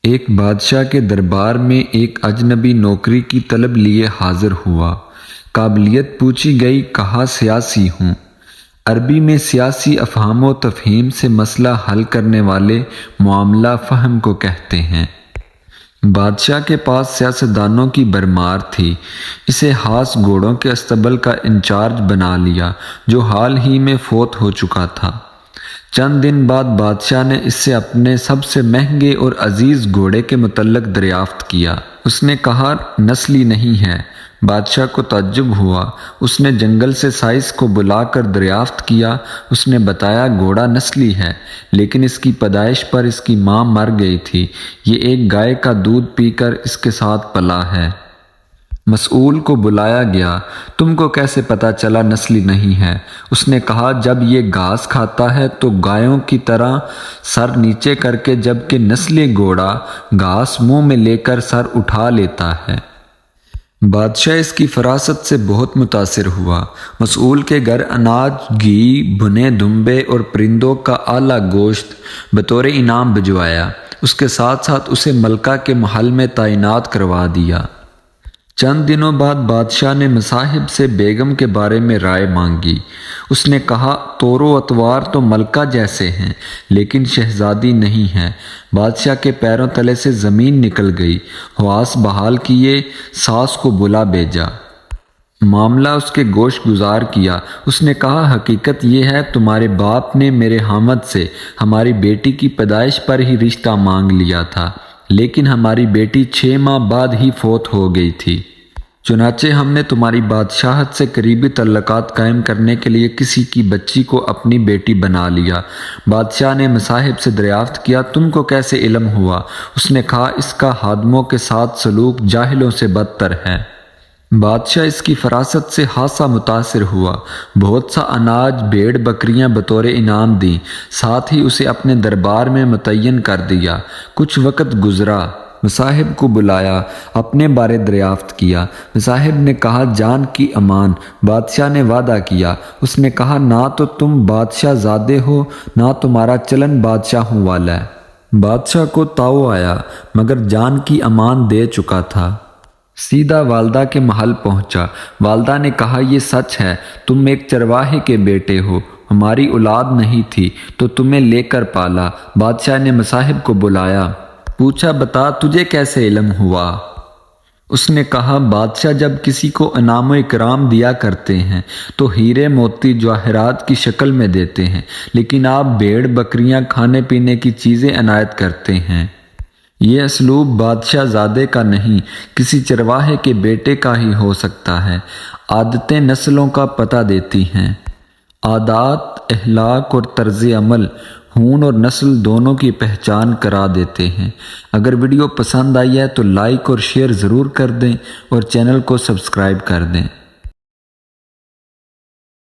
ایک بادشاہ کے دربار میں ایک اجنبی نوکری کی طلب لیے حاضر ہوا۔ قابلیت پوچھی گئی، کہا سیاسی ہوں۔ عربی میں سیاسی افہام و تفہیم سے مسئلہ حل کرنے والے معاملہ فہم کو کہتے ہیں۔ بادشاہ کے پاس سیاستدانوں کی بھرمار تھی۔ اسے خاص گھوڑوں کے اسطبل کا انچارج بنا لیا جو حال ہی میں فوت ہو چکا تھا۔ چند دن بعد بادشاہ نے اس سے اپنے سب سے مہنگے اور عزیز گھوڑے کے متعلق دریافت کیا۔ اس نے کہا نسلی نہیں ہے۔ بادشاہ کو تعجب ہوا۔ اس نے جنگل سے سائس کو بلا کر دریافت کیا۔ اس نے بتایا گھوڑا نسلی ہے، لیکن اس کی پیدائش پر اس کی ماں مر گئی تھی۔ یہ ایک گائے کا دودھ پی کر اس کے ساتھ پلا ہے۔ مسئول کو بلایا گیا۔ تم کو کیسے پتہ چلا نسلی نہیں ہے؟ اس نے کہا جب یہ گھاس کھاتا ہے تو گایوں کی طرح سر نیچے کر کے، جبکہ نسلی گھوڑا گھاس منہ میں لے کر سر اٹھا لیتا ہے۔ بادشاہ اس کی فراست سے بہت متاثر ہوا۔ مسئول کے گھر اناج، گھی، بھنے دمبے اور پرندوں کا اعلیٰ گوشت بطور انعام بھجوایا۔ اس کے ساتھ ساتھ اسے ملکہ کے محل میں تعینات کروا دیا۔ چند دنوں بعد بادشاہ نے مصاحب سے بیگم کے بارے میں رائے مانگی۔ اس نے کہا طور و اطوار تو ملکہ جیسے ہیں، لیکن شہزادی نہیں ہے۔ بادشاہ کے پیروں تلے سے زمین نکل گئی۔ حواس بحال کیے، ساس کو بلا بھیجا۔ معاملہ اس کے گوش گزار کیا۔ اس نے کہا حقیقت یہ ہے تمہارے باپ نے میرے حامد سے ہماری بیٹی کی پیدائش پر ہی رشتہ مانگ لیا تھا، لیکن ہماری بیٹی 6 ماہ بعد ہی فوت ہو گئی تھی۔ چنانچہ ہم نے تمہاری بادشاہت سے قریبی تعلقات قائم کرنے کے لیے کسی کی بچی کو اپنی بیٹی بنا لیا۔ بادشاہ نے مصاحب سے دریافت کیا تم کو کیسے علم ہوا؟ اس نے کہا اس کا خادموں کے ساتھ سلوک جاہلوں سے بدتر ہے۔ بادشاہ اس کی فراست سے خاصا متاثر ہوا۔ بہت سا اناج، بھیڑ بکریاں بطور انعام دیں، ساتھ ہی اسے اپنے دربار میں متعین کر دیا۔ کچھ وقت گزرا، مصاحب کو بلایا، اپنے بارے دریافت کیا۔ مصاحب نے کہا جان کی امان۔ بادشاہ نے وعدہ کیا۔ اس نے کہا نہ تو تم بادشاہ زادے ہو، نہ تمہارا چلن بادشاہوں والا ہے۔ بادشاہ کو تاؤ آیا، مگر جان کی امان دے چکا تھا۔ سیدھا والدہ کے محل پہنچا۔ والدہ نے کہا یہ سچ ہے، تم ایک چرواہے کے بیٹے ہو، ہماری اولاد نہیں تھی تو تمہیں لے کر پالا۔ بادشاہ نے مصاحب کو بلایا، پوچھا بتا تجھے کیسے علم ہوا؟ اس نے کہا بادشاہ جب کسی کو انعام و اکرام دیا کرتے ہیں تو ہیرے موتی جواہرات کی شکل میں دیتے ہیں، لیکن آپ بھیڑ بکریاں، کھانے پینے کی چیزیں عنایت کرتے ہیں۔ یہ اسلوب بادشاہ زادے کا نہیں، کسی چرواہے کے بیٹے کا ہی ہو سکتا ہے۔ عادتیں نسلوں کا پتہ دیتی ہیں۔ عادات، اخلاق اور طرز عمل خون اور نسل دونوں کی پہچان کرا دیتے ہیں۔ اگر ویڈیو پسند آئی ہے تو لائک اور شیئر ضرور کر دیں اور چینل کو سبسکرائب کر دیں۔